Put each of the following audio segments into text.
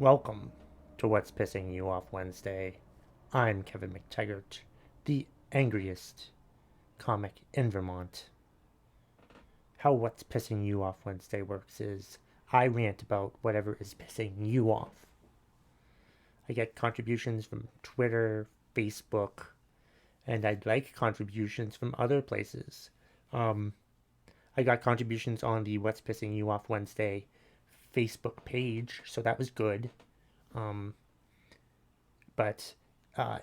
Welcome to What's Pissing You Off Wednesday. I'm Kevin McTaggart, the angriest comic in Vermont. How What's Pissing You Off Wednesday works is I rant about whatever is pissing you off. I get contributions from Twitter, Facebook, and I'd like contributions from other places. I got contributions on the What's Pissing You Off Wednesday Facebook page, so that was good. Um, but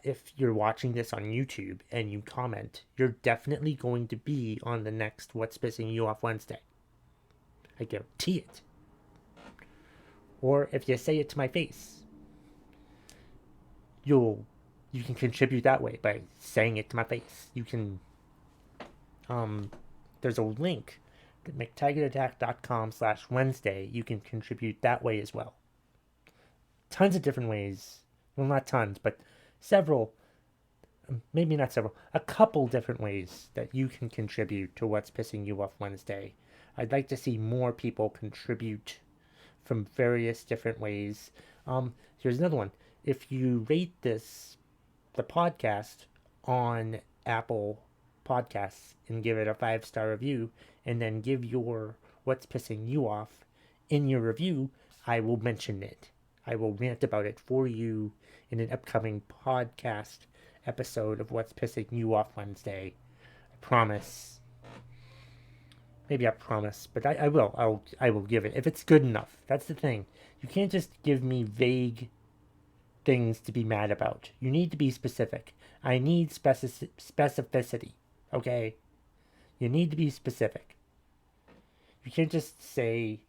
if you're watching this on YouTube and you comment, you're definitely going to be on the next What's Pissing You Off Wednesday. I guarantee it. Or if you say it to my face, you can contribute that way by saying it to my face. You can there's a link at mctaggart.com/Wednesday. You can contribute that way as well. Tons of different ways. Well, not tons, but several, maybe not several, a couple different ways that you can contribute to What's Pissing You Off Wednesday. I'd like to see more people contribute from various different ways. Here's another one. If you rate the podcast on Apple Podcasts and give it a 5-star review, and then give your What's Pissing You Off in your review, I will mention it. I will rant about it for you in an upcoming podcast episode of What's Pissing You Off Wednesday. I promise. Maybe I promise, but I will. I will give it if it's good enough. That's the thing. You can't just give me vague things to be mad about. You need to be specific. I need specificity. Okay? You need to be specific. You can't just say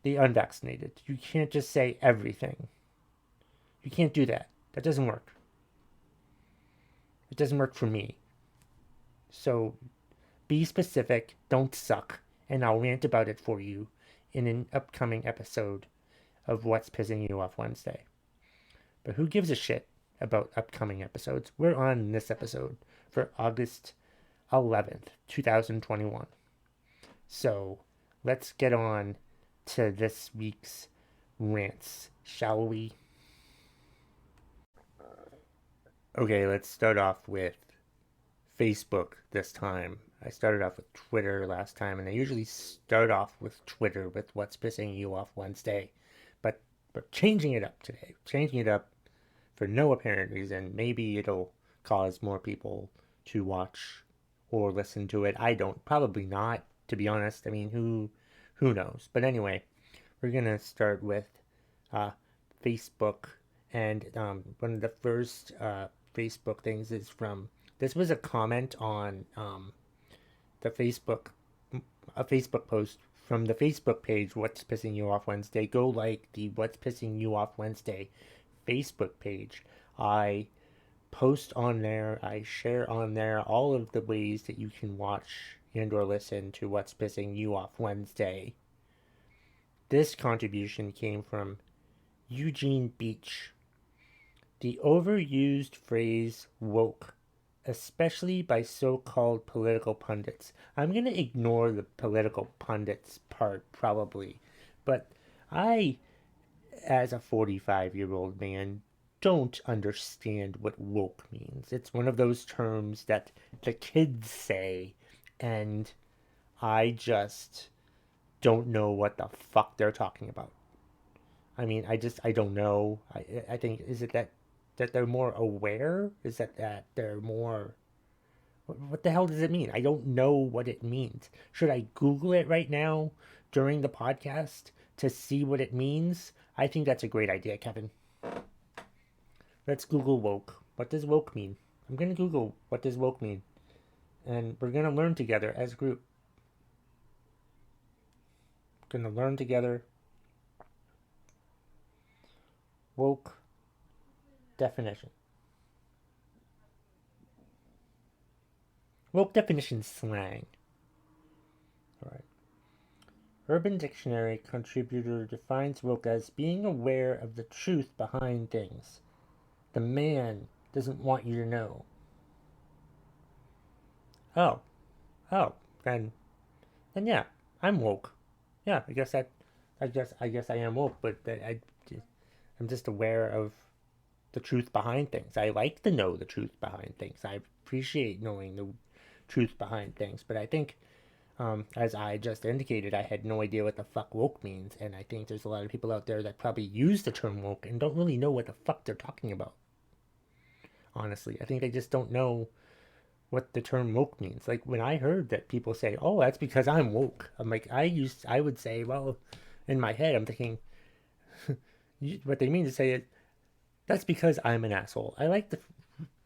the unvaccinated. You can't just say everything. You can't do that. That doesn't work. It doesn't work for me. So be specific, don't suck, and I'll rant about it for you in an upcoming episode of What's Pissing You Off Wednesday. But who gives a shit about upcoming episodes? We're on this episode for August 11th, 2021. So let's get on to this week's rants, shall we? Okay, let's start off with Facebook this time. I started off with Twitter last time, and I usually start off with Twitter with What's Pissing You Off Wednesday. But changing it up today. Changing it up for no apparent reason. Maybe it'll cause more people to watch or listen to it. I don't. Probably not, to be honest. I mean, who knows? But anyway, we're going to start with Facebook. And one of the first Facebook things is from, this was a comment on the a Facebook post from the Facebook page, What's Pissing You Off Wednesday. Go like the What's Pissing You Off Wednesday Facebook page. I post on there, I share on there all of the ways that you can watch and or listen to What's Pissing You Off Wednesday. This contribution came from Eugene Beach. The overused phrase woke, especially by so-called political pundits. I'm going to ignore the political pundits part, probably. But I, as a 45-year-old man, don't understand what woke means. It's one of those terms that the kids say, and I just don't know what the fuck they're talking about. I mean, I don't know. I think, is it that they're more aware? Is that they're more... What the hell does it mean? I don't know what it means. Should I Google it right now during the podcast to see what it means? I think that's a great idea, Kevin. Let's Google woke. What does woke mean? I'm going to Google what does woke mean. And we're going to learn together as a group. We're going to learn together. Woke definition. Woke definition slang. Alright. Urban Dictionary contributor defines woke as being aware of the truth behind things. The man doesn't want you to know. Oh. Then yeah, I'm woke. Yeah, I guess I am woke, but I'm just aware of the truth behind things. I like to know the truth behind things. I appreciate knowing the truth behind things. But I think, as I just indicated, I had no idea what the fuck woke means. And I think there's a lot of people out there that probably use the term woke and don't really know what the fuck they're talking about. Honestly, I think they just don't know what the term woke means. Like when I heard that people say, "Oh, that's because I'm woke," I'm like, I would say, well, in my head, I'm thinking, what they mean to say is, that's because I'm an asshole. I like to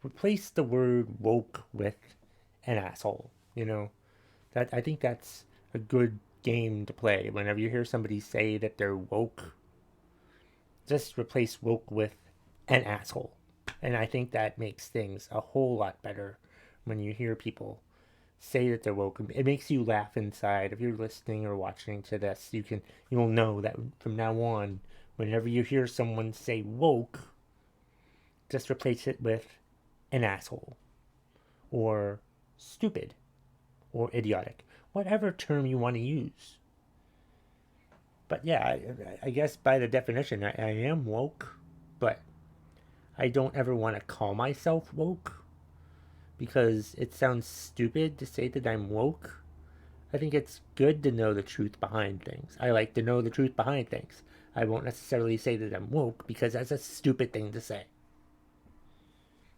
replace the word woke with an asshole. That I think that's a good game to play. Whenever you hear somebody say that they're woke, just replace woke with an asshole. And I think that makes things a whole lot better when you hear people say that they're woke. It makes you laugh inside. If you're listening or watching to this, you'll know that from now on, whenever you hear someone say woke, just replace it with an asshole or stupid or idiotic, whatever term you want to use. But yeah, I guess by the definition, I am woke, but I don't ever want to call myself woke because it sounds stupid to say that I'm woke. I think it's good to know the truth behind things. I like to know the truth behind things. I won't necessarily say that I'm woke because that's a stupid thing to say.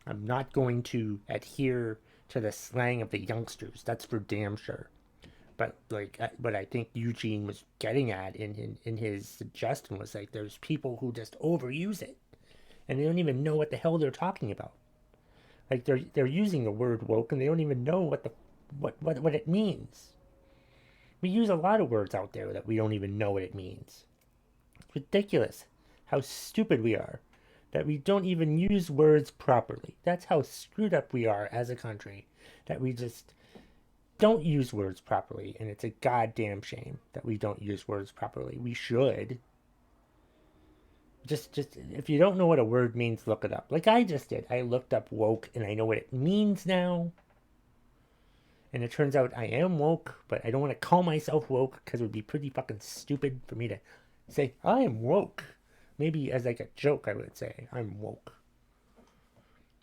I'm not going to adhere to the slang of the youngsters. That's for damn sure. But what I think Eugene was getting at in his suggestion was like there's people who just overuse it and they don't even know what the hell they're talking about. Like they're using the word woke and they don't even know what it means. We use a lot of words out there that we don't even know what it means. It's ridiculous how stupid we are that we don't even use words properly. That's how screwed up we are as a country, that we just don't use words properly, and it's a goddamn shame that we don't use words properly. We should. Just if you don't know what a word means, look it up. Like I just did. I looked up woke and I know what it means now. And it turns out I am woke, but I don't want to call myself woke because it would be pretty fucking stupid for me to say I am woke. Maybe as like a joke I would say I'm woke.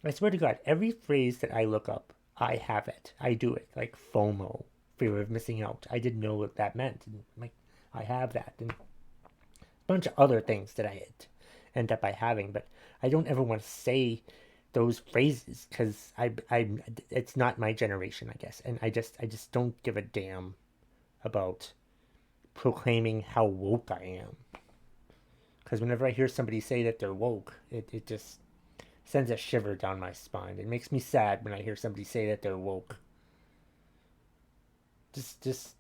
I swear to God, every phrase that I look up, I have it. I do it. Like FOMO, fear of missing out. I didn't know what that meant. And like, I have that. And a bunch of other things that I end up by having. But I don't ever want to say those phrases because it's not my generation, I guess. And I just don't give a damn about proclaiming how woke I am. Because whenever I hear somebody say that they're woke, it just sends a shiver down my spine. It makes me sad when I hear somebody say that they're woke. Just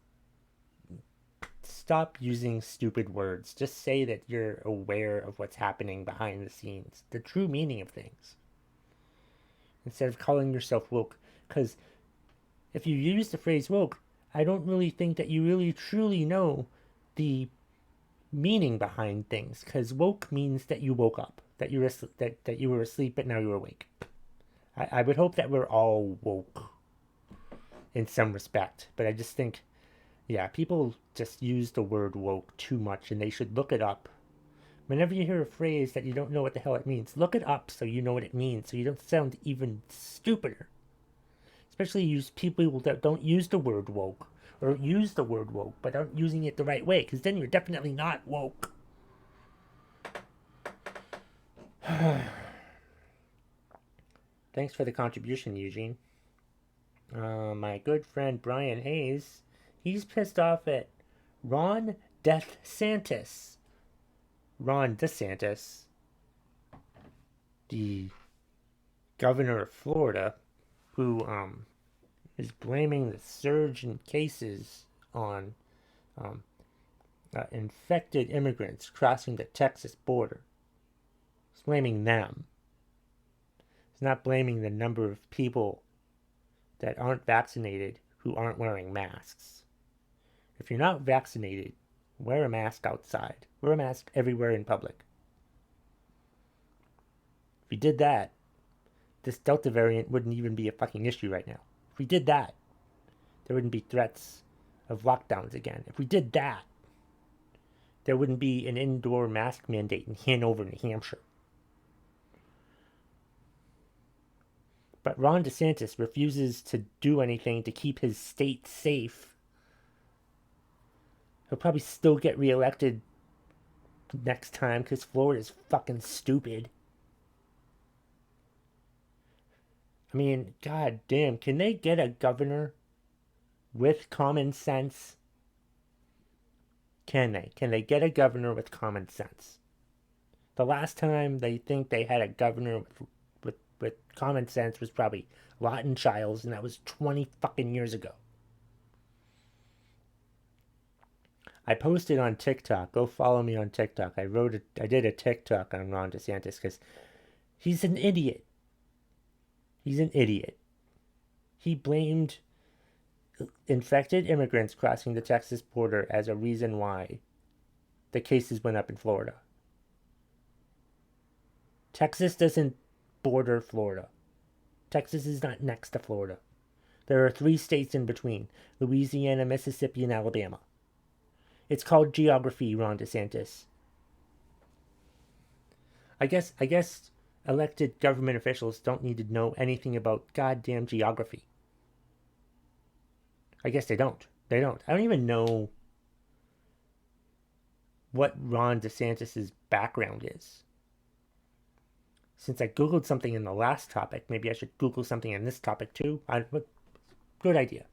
stop using stupid words. Just say that you're aware of what's happening behind the scenes, the true meaning of things, instead of calling yourself woke. Because if you use the phrase woke, I don't really think that you really truly know the meaning behind things. Because woke means that you woke up, that you were asleep but now you're awake. I would hope that we're all woke in some respect, but I just think, yeah, people just use the word woke too much and they should look it up. Whenever you hear a phrase that you don't know what the hell it means, look it up so you know what it means, so you don't sound even stupider. Especially use people that don't use the word woke, or use the word woke but aren't using it the right way, because then you're definitely not woke. Thanks for the contribution, Eugene. My good friend Brian Hayes, he's pissed off at Ron DeSantis. Ron DeSantis, the governor of Florida, who is blaming the surge in cases on infected immigrants crossing the Texas border. He's blaming them. He's not blaming the number of people that aren't vaccinated who aren't wearing masks. If you're not vaccinated, wear a mask outside. Wear a mask everywhere in public. If we did that, this Delta variant wouldn't even be a fucking issue right now. If we did that, there wouldn't be threats of lockdowns again. If we did that, there wouldn't be an indoor mask mandate in Hanover, New Hampshire. But Ron DeSantis refuses to do anything to keep his state safe. He'll probably still get reelected next time because Florida's fucking stupid. I mean, god damn, can they get a governor with common sense? Can they? Can they get a governor with common sense? The last time they think they had a governor with common sense was probably Lawton Childs, and that was 20 fucking years ago. I posted on TikTok. Go follow me on TikTok. I did a TikTok on Ron DeSantis because he's an idiot. He's an idiot. He blamed infected immigrants crossing the Texas border as a reason why the cases went up in Florida. Texas doesn't border Florida. Texas is not next to Florida. There are 3 states in between: Louisiana, Mississippi, and Alabama. It's called geography, Ron DeSantis. I guess elected government officials don't need to know anything about goddamn geography. I guess they don't. They don't. I don't even know what Ron DeSantis' background is. Since I Googled something in the last topic, maybe I should Google something in this topic too. Good idea.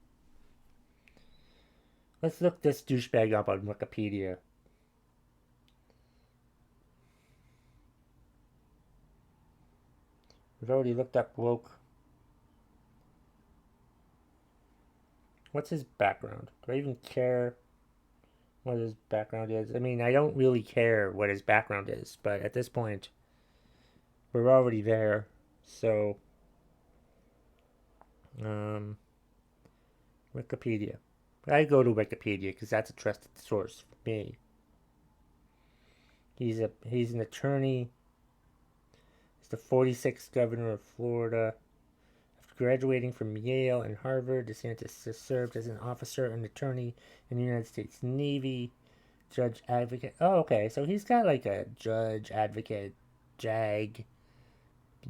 Let's look this douchebag up on Wikipedia. We've already looked up woke. What's his background? Do I even care what his background is? I mean, I don't really care what his background is, but at this point, we're already there. So, Wikipedia. I go to Wikipedia because that's a trusted source for me. He's an attorney. He's the 46th governor of Florida. After graduating from Yale and Harvard, DeSantis has served as an officer and attorney in the United States Navy, judge advocate. Oh, okay, so he's got like a judge advocate, JAG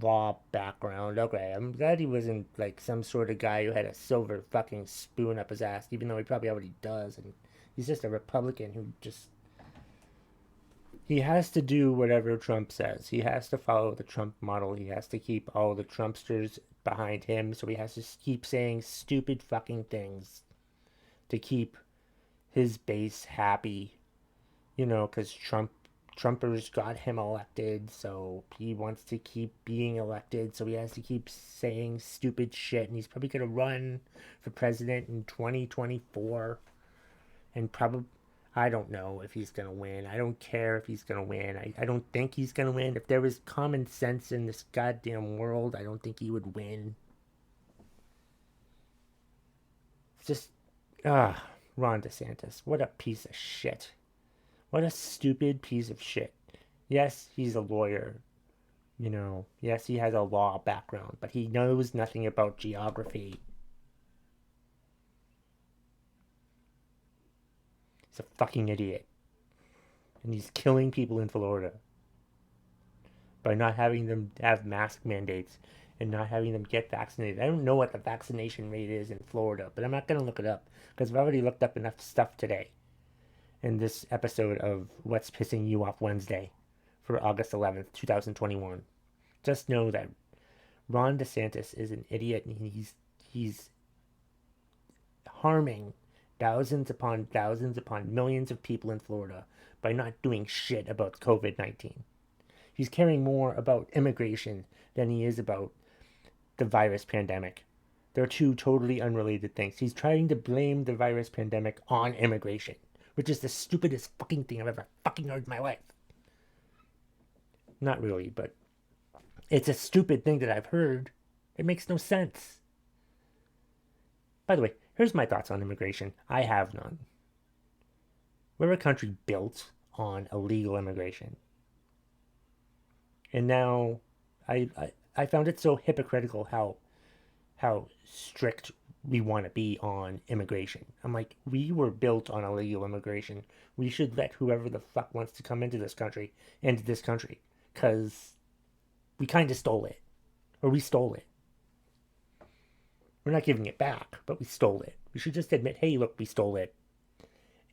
law background. Okay, I'm glad he wasn't like some sort of guy who had a silver fucking spoon up his ass, even though he probably already does, and he's just a Republican who just he has to do whatever Trump says. He has to follow the Trump model. He has to keep all the Trumpsters behind him, so he has to keep saying stupid fucking things to keep his base happy, you know, because Trumpers got him elected, so he wants to keep being elected, so he has to keep saying stupid shit, and he's probably going to run for president in 2024, and probably, I don't know if he's going to win. I don't care if he's going to win. I don't think he's going to win. If there was common sense in this goddamn world, I don't think he would win. It's just, Ron DeSantis, what a piece of shit. What a stupid piece of shit. Yes, he's a lawyer. You know, yes, he has a law background, but he knows nothing about geography. He's a fucking idiot. And he's killing people in Florida by not having them have mask mandates and not having them get vaccinated. I don't know what the vaccination rate is in Florida, but I'm not going to look it up because I've already looked up enough stuff today in this episode of What's Pissing You Off Wednesday for August 11th, 2021. Just know that Ron DeSantis is an idiot and he's harming thousands upon millions of people in Florida by not doing shit about COVID-19. He's caring more about immigration than he is about the virus pandemic. They're 2 totally unrelated things. He's trying to blame the virus pandemic on immigration, which is the stupidest fucking thing I've ever fucking heard in my life. Not really, but it's a stupid thing that I've heard. It makes no sense. By the way, here's my thoughts on immigration. I have none. We're a country built on illegal immigration. And now I found it so hypocritical how strict we want to be on immigration. I'm like, we were built on illegal immigration. We should let whoever the fuck wants to come into this country, because we kind of stole it. Or we stole it. We're not giving it back, but we stole it. We should just admit, hey, look, we stole it.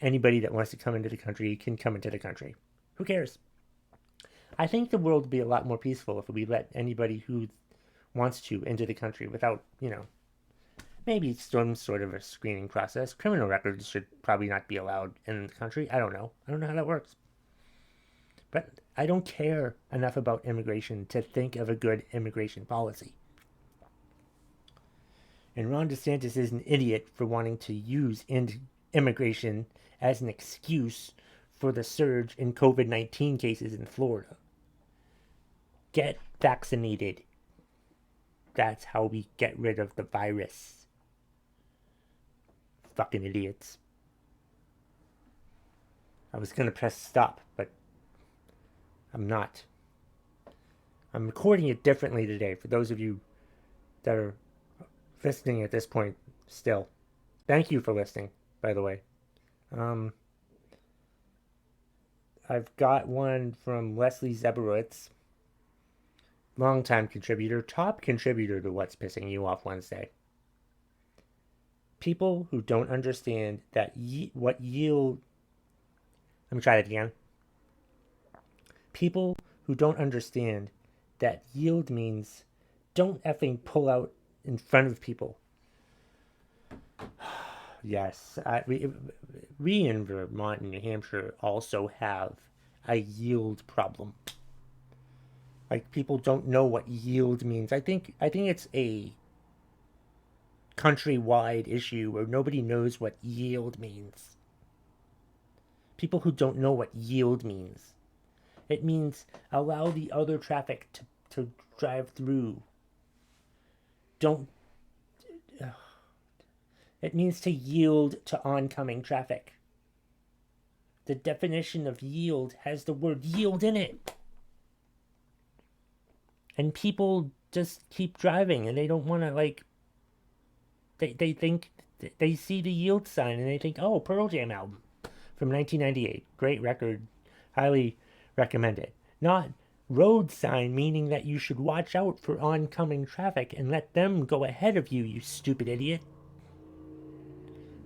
Anybody that wants to come into the country can come into the country. Who cares? I think the world would be a lot more peaceful if we let anybody who wants to into the country without, maybe some sort of a screening process. Criminal records should probably not be allowed in the country. I don't know. I don't know how that works. But I don't care enough about immigration to think of a good immigration policy. And Ron Desantis is an idiot for wanting to use immigration as an excuse for the surge in COVID-19 cases in Florida. Get vaccinated. That's how we get rid of the virus. Fucking idiots. I was going to press stop, but I'm not. I'm recording it differently today for those of you that are listening at this point still. Thank you for listening, by the way. I've got one from Leslie Zeberowitz, longtime contributor, top contributor to What's Pissing You Off Wednesday. People who don't understand that what yield... Let me try that again. People who don't understand that yield means don't effing pull out in front of people. Yes, we in Vermont and New Hampshire also have a yield problem. Like, people don't know what yield means. I think it's a countrywide issue where nobody knows what yield means. People who don't know what yield means. It means allow the other traffic to drive through. It means to yield to oncoming traffic. The definition of yield has the word yield in it. And people just keep driving and they don't want to, they think, they see the yield sign and they think, oh, Pearl Jam album from 1998. Great record. Highly recommend it. Not road sign, meaning that you should watch out for oncoming traffic and let them go ahead of you, you stupid idiot.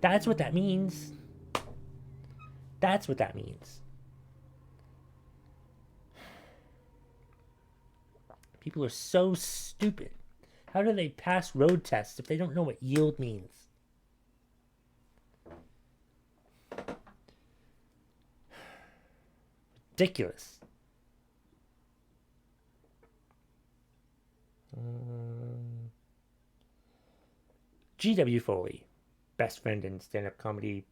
That's what that means. That's what that means. People are so stupid. How do they pass road tests if they don't know what yield means? Ridiculous. G.W. Foley, best friend in stand-up comedy.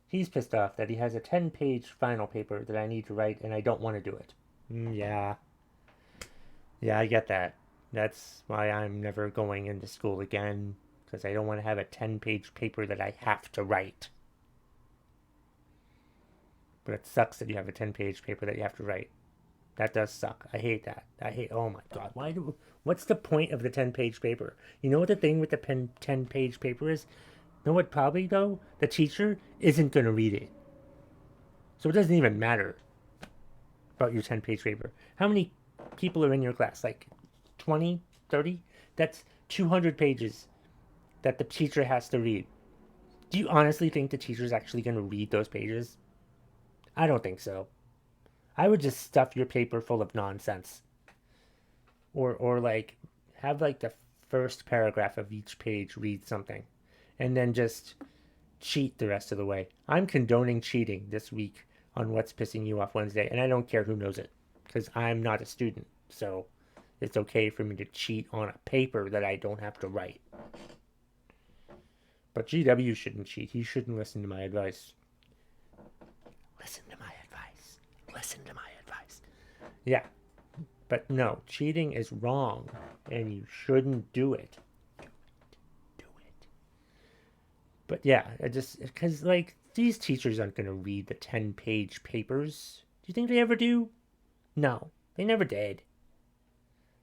He's pissed off that he has a 10-page final paper that I need to write and I don't want to do it. Yeah, I get that. That's why I'm never going into school again, because I don't want to have a 10-page paper that I have to write. But it sucks that you have a 10-page paper that you have to write. That does suck. I hate that. Oh my god. What's the point of the 10-page paper? You know what the thing with the 10-page paper is? You know what, probably, though? The teacher isn't going to read it. So it doesn't even matter about your 10-page paper. How many people are in your class? Like 20, 30? That's 200 pages that the teacher has to read. Do you honestly think the teacher's actually going to read those pages? I don't think so. I would just stuff your paper full of nonsense. Or have the first paragraph of each page read something. And then just cheat the rest of the way. I'm condoning cheating this week on What's Pissing You Off Wednesday, and I don't care who knows it, because I'm not a student, so it's okay for me to cheat on a paper that I don't have to write. But GW shouldn't cheat. He shouldn't listen to my advice. Listen to my advice. Listen to my advice. Yeah, but no, cheating is wrong, and you shouldn't do it. But yeah, because these teachers aren't going to read the 10-page papers. Do you think they ever do? No, they never did.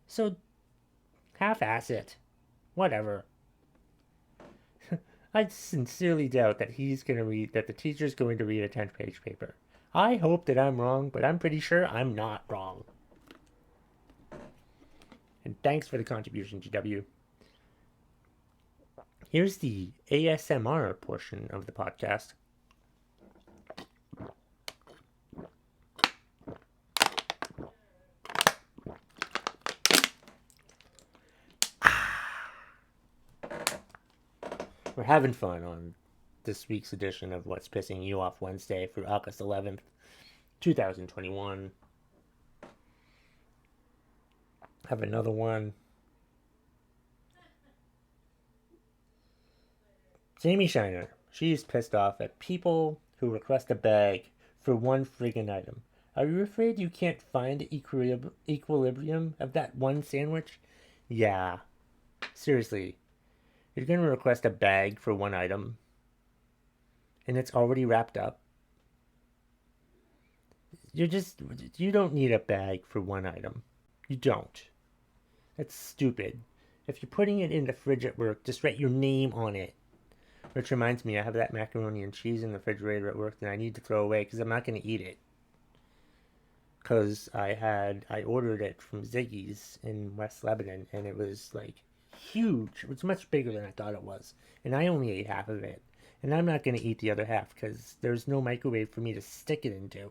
So, half-ass it. Whatever. I sincerely doubt that that the teacher's going to read a 10-page paper. I hope that I'm wrong, but I'm pretty sure I'm not wrong. And thanks for the contribution, GW. Here's the ASMR portion of the podcast. We're having fun on this week's edition of What's Pissing You Off Wednesday for August 11th, 2021. Have another one. Jamie Shiner. She's pissed off at people who request a bag for one friggin' item. Are you afraid you can't find the equilibrium of that one sandwich? Yeah. Seriously. You're going to request a bag for one item, and it's already wrapped up. You don't need a bag for one item. You don't. That's stupid. If you're putting it in the fridge at work, just write your name on it. Which reminds me, I have that macaroni and cheese in the refrigerator at work that I need to throw away because I'm not going to eat it. Because I ordered it from Ziggy's in West Lebanon, and it was like huge. It was much bigger than I thought it was. And I only ate half of it. And I'm not going to eat the other half because there's no microwave for me to stick it into.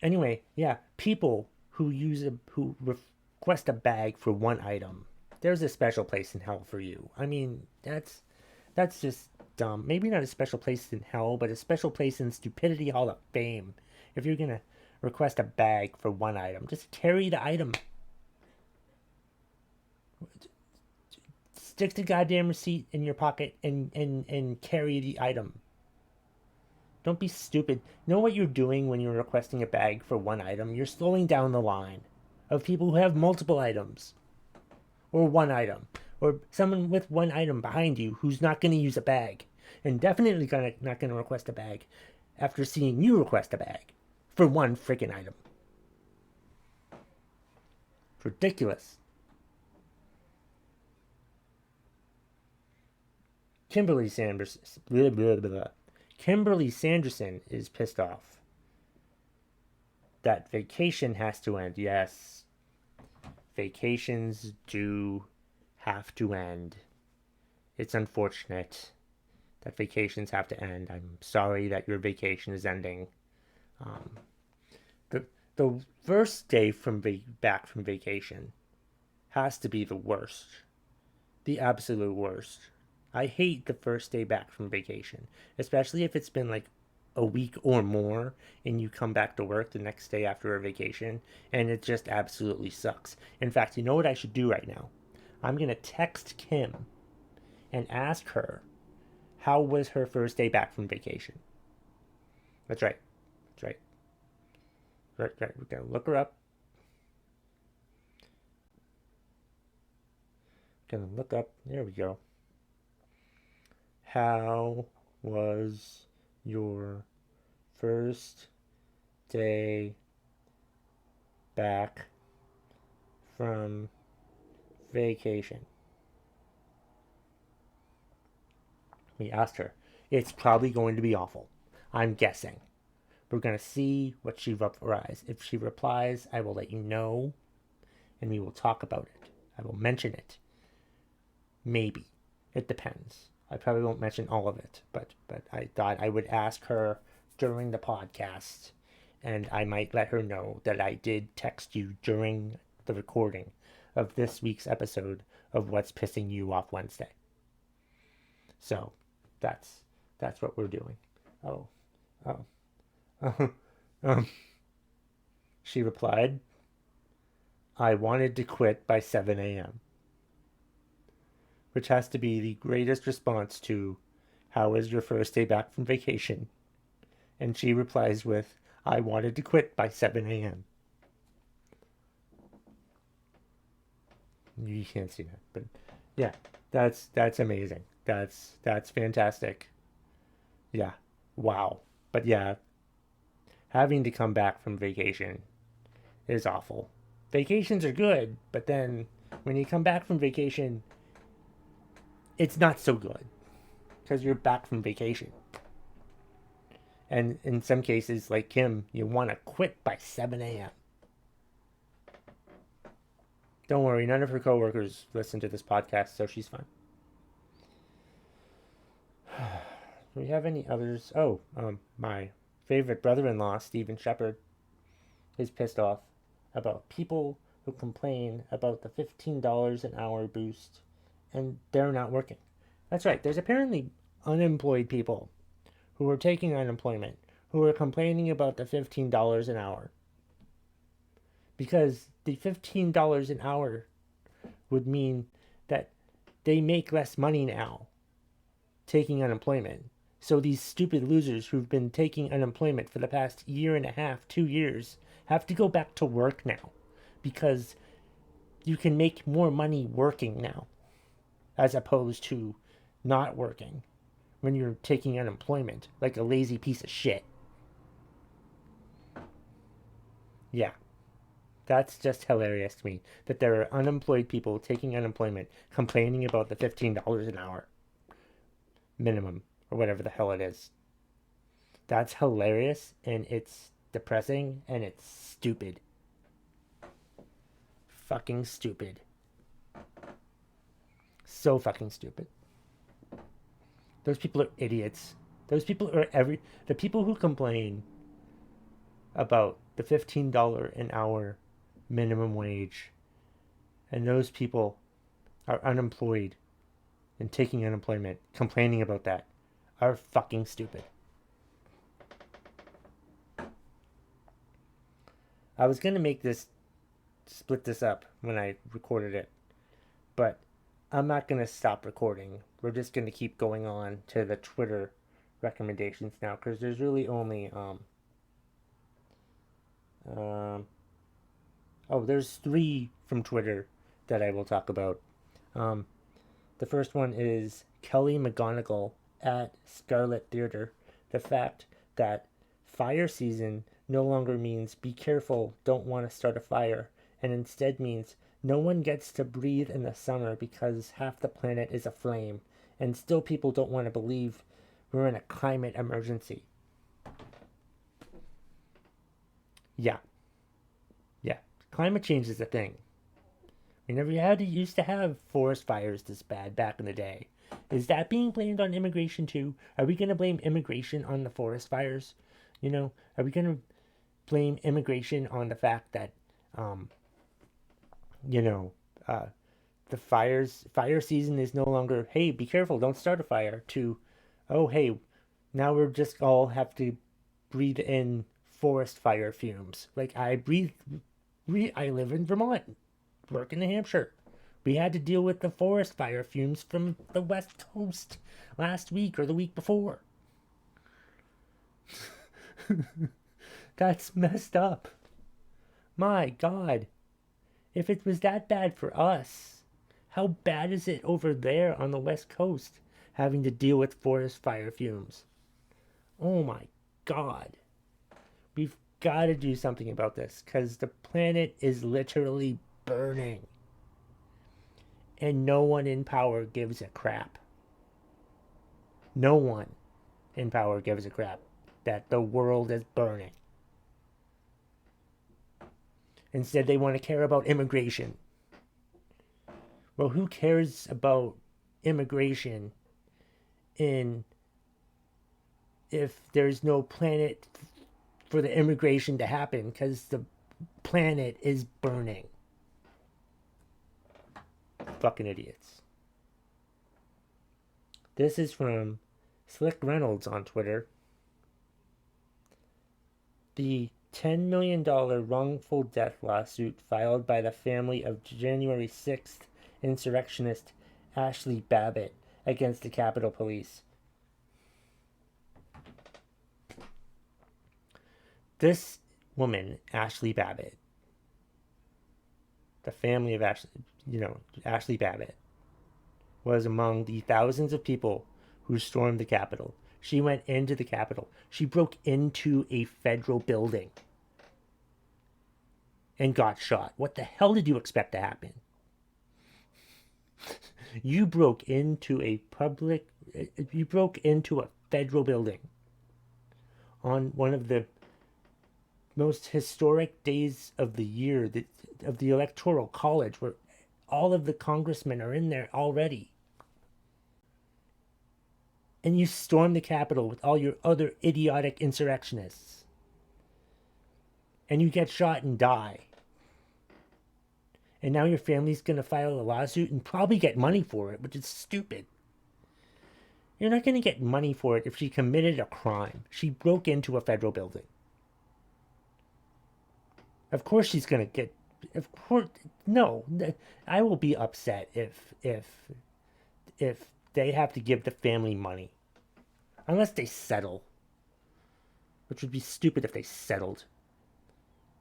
Anyway, yeah, people who request a bag for one item, there's a special place in hell for you. I mean, that's just dumb. Maybe not a special place in hell, but a special place in Stupidity Hall of Fame. If you're going to request a bag for one item, just carry the item. Stick the goddamn receipt in your pocket and carry the item. Don't be stupid. Know what you're doing when you're requesting a bag for one item? You're slowing down the line of people who have multiple items. Or one item. Or someone with one item behind you who's not going to use a bag. And definitely not going to request a bag after seeing you request a bag for one freaking item. It's ridiculous. Kimberly Sanderson is pissed off that vacation has to end. Yes, vacations do have to end. It's unfortunate that vacations have to end. I'm sorry that your vacation is ending. The first day back from vacation has to be the worst. The absolute worst. I hate the first day back from vacation, especially if it's been like a week or more and you come back to work the next day after a vacation and it just absolutely sucks. In fact, you know what I should do right now? I'm going to text Kim and ask her how was her first day back from vacation. That's right. We're going to look her up. There we go. How was your first day back from vacation? We asked her. It's probably going to be awful. I'm guessing. We're going to see what she replies. If she replies, I will let you know, and we will talk about it. I will mention it. Maybe. It depends. I probably won't mention all of it, but I thought I would ask her during the podcast, and I might let her know that I did text you during the recording of this week's episode of What's Pissing You Off Wednesday. So, that's what we're doing. She replied, I wanted to quit by 7 a.m., which has to be the greatest response to, how was your first day back from vacation? And she replies with, I wanted to quit by 7 a.m. You can't see that, but yeah, that's amazing. That's fantastic. Yeah, wow. But yeah, having to come back from vacation is awful. Vacations are good, but then when you come back from vacation, it's not so good because you're back from vacation. And in some cases, like Kim, you want to quit by 7 a.m. Don't worry, none of her coworkers listen to this podcast, so she's fine. Do we have any others? Oh, my favorite brother-in-law, Stephen Shepard, is pissed off about people who complain about the $15 an hour boost and they're not working. That's right, there's apparently unemployed people who are taking unemployment who are complaining about the $15 an hour. Because the $15 an hour would mean that they make less money now taking unemployment. So these stupid losers who've been taking unemployment for the past year and a half, 2 years, have to go back to work now because you can make more money working now as opposed to not working when you're taking unemployment like a lazy piece of shit. Yeah, that's just hilarious to me that there are unemployed people taking unemployment complaining about the $15 an hour minimum or whatever the hell it is. That's hilarious and it's depressing and it's stupid. Fucking stupid. So fucking stupid. Those people are idiots. Those people are the people who complain about the $15 an hour minimum wage and those people are unemployed and taking unemployment, complaining about that, are fucking stupid. I was gonna split this up when I recorded it, but I'm not gonna stop recording. We're just gonna keep going on to the Twitter recommendations now because there's really only there's 3 from Twitter that I will talk about. The first one is Kelly McGonigal at Scarlet Theater. The fact that fire season no longer means be careful, don't want to start a fire, and instead means no one gets to breathe in the summer because half the planet is aflame, and still people don't want to believe we're in a climate emergency. Yeah. Climate change is a thing. We never used to have forest fires this bad back in the day. Is that being blamed on immigration too? Are we going to blame immigration on the forest fires? Are we going to blame immigration on the fact that, the fire season is no longer, hey, be careful, don't start a fire, to, oh, hey, now we're just all have to breathe in forest fire fumes. Like I live in Vermont, work in New Hampshire. We had to deal with the forest fire fumes from the West Coast last week or the week before. That's messed up. My God. If it was that bad for us, how bad is it over there on the West Coast having to deal with forest fire fumes? Oh my God. We've got to do something about this because the planet is literally burning. And no one in power gives a crap. No one in power gives a crap that the world is burning. Instead, they want to care about immigration. Well, who cares about immigration if there's no planet for the immigration to happen because the planet is burning? Fucking idiots. This is from Slick Reynolds on Twitter. The $10 million wrongful death lawsuit filed by the family of January 6th insurrectionist Ashlie Babbitt against the Capitol Police. This woman, Ashlie Babbitt, the family of Ashlie Babbitt, was among the thousands of people who stormed the Capitol. She went into the Capitol. She broke into a federal building and got shot. What the hell did you expect to happen? You broke into a federal building on one of the most historic days of the year, of the electoral college, where all of the congressmen are in there already. And you storm the Capitol with all your other idiotic insurrectionists. And you get shot and die. And now your family's going to file a lawsuit and probably get money for it, which is stupid. You're not going to get money for it if she committed a crime. She broke into a federal building. Of course she's going to get... Of course... No. I will be upset if they have to give the family money. Unless they settle. Which would be stupid if they settled.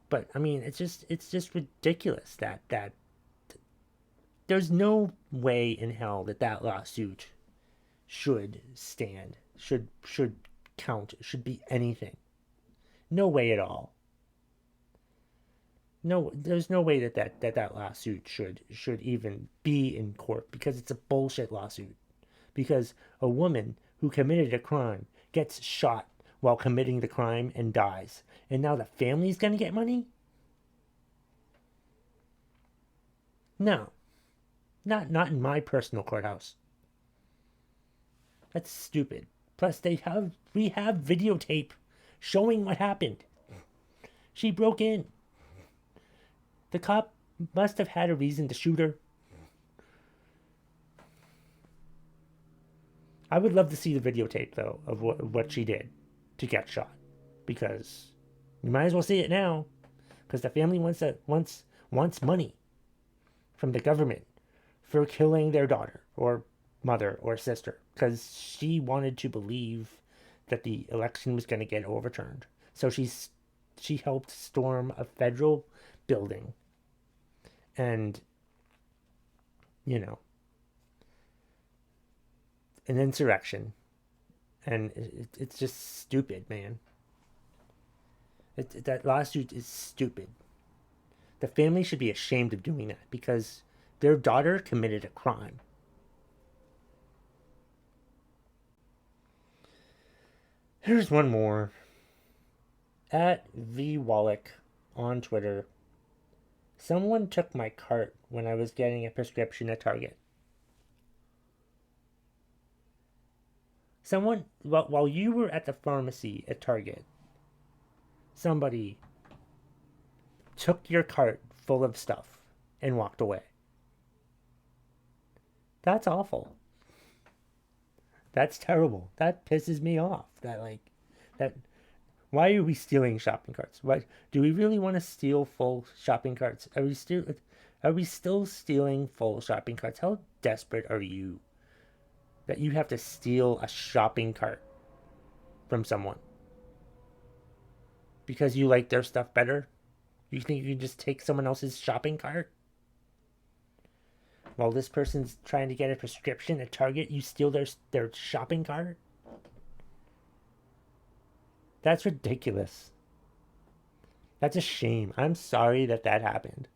But I mean, it's just ridiculous that there's no way in hell that lawsuit should stand, should count, should be anything. No way at all. No, there's no way that lawsuit should even be in court, because it's a bullshit lawsuit. Because a woman who committed a crime gets shot while committing the crime and dies, and now the family's gonna get money? No, not in my personal courthouse. That's stupid. Plus, we have videotape showing what happened. She broke in. The cop must have had a reason to shoot her. I would love to see the videotape, though, of what she did to get shot, because you might as well see it now, because the family wants money from the government for killing their daughter or mother or sister, because she wanted to believe that the election was going to get overturned. So she helped storm a federal building, and an insurrection, and it's just stupid, man. That lawsuit is stupid. The family should be ashamed of doing that, because their daughter committed a crime. Here's one more. At VWallach on Twitter. Someone took my cart when I was getting a prescription at Target. Someone, while you were at the pharmacy at Target, somebody took your cart full of stuff and walked away. That's awful. That's terrible. That pisses me off. That. Why are we stealing shopping carts? Why do we really want to steal full shopping carts? Are we still stealing full shopping carts? How desperate are you that you have to steal a shopping cart from someone because you like their stuff better? You think you can just take someone else's shopping cart? While this person's trying to get a prescription at Target, you steal their shopping cart? That's ridiculous. That's a shame. I'm sorry that happened.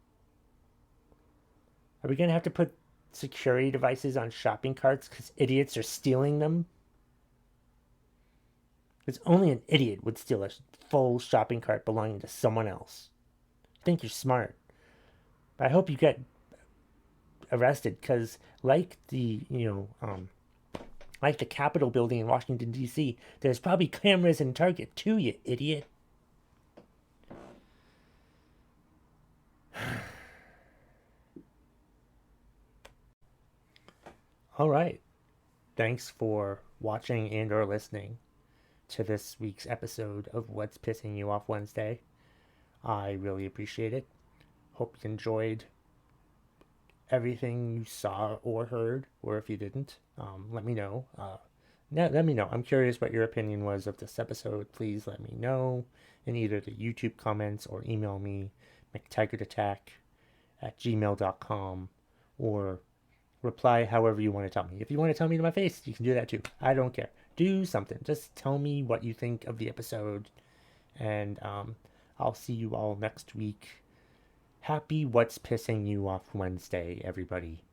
Are we going to have to put security devices on shopping carts because idiots are stealing them? Because only an idiot would steal a full shopping cart belonging to someone else. I think you're smart. But I hope you get arrested, because like the Capitol building in Washington, D.C., there's probably cameras in Target too, you idiot. All right. Thanks for watching and or listening to this week's episode of What's Pissing You Off Wednesday. I really appreciate it. Hope you enjoyed everything you saw or heard, or if you didn't, let me know. Let me know. I'm curious what your opinion was of this episode. Please let me know in either the YouTube comments or email me, mctaggartattack@gmail.com, or reply however you want to tell me. If you want to tell me to my face, you can do that too. I don't care. Do something. Just tell me what you think of the episode, and I'll see you all next week. Happy What's Pissing You Off Wednesday, everybody.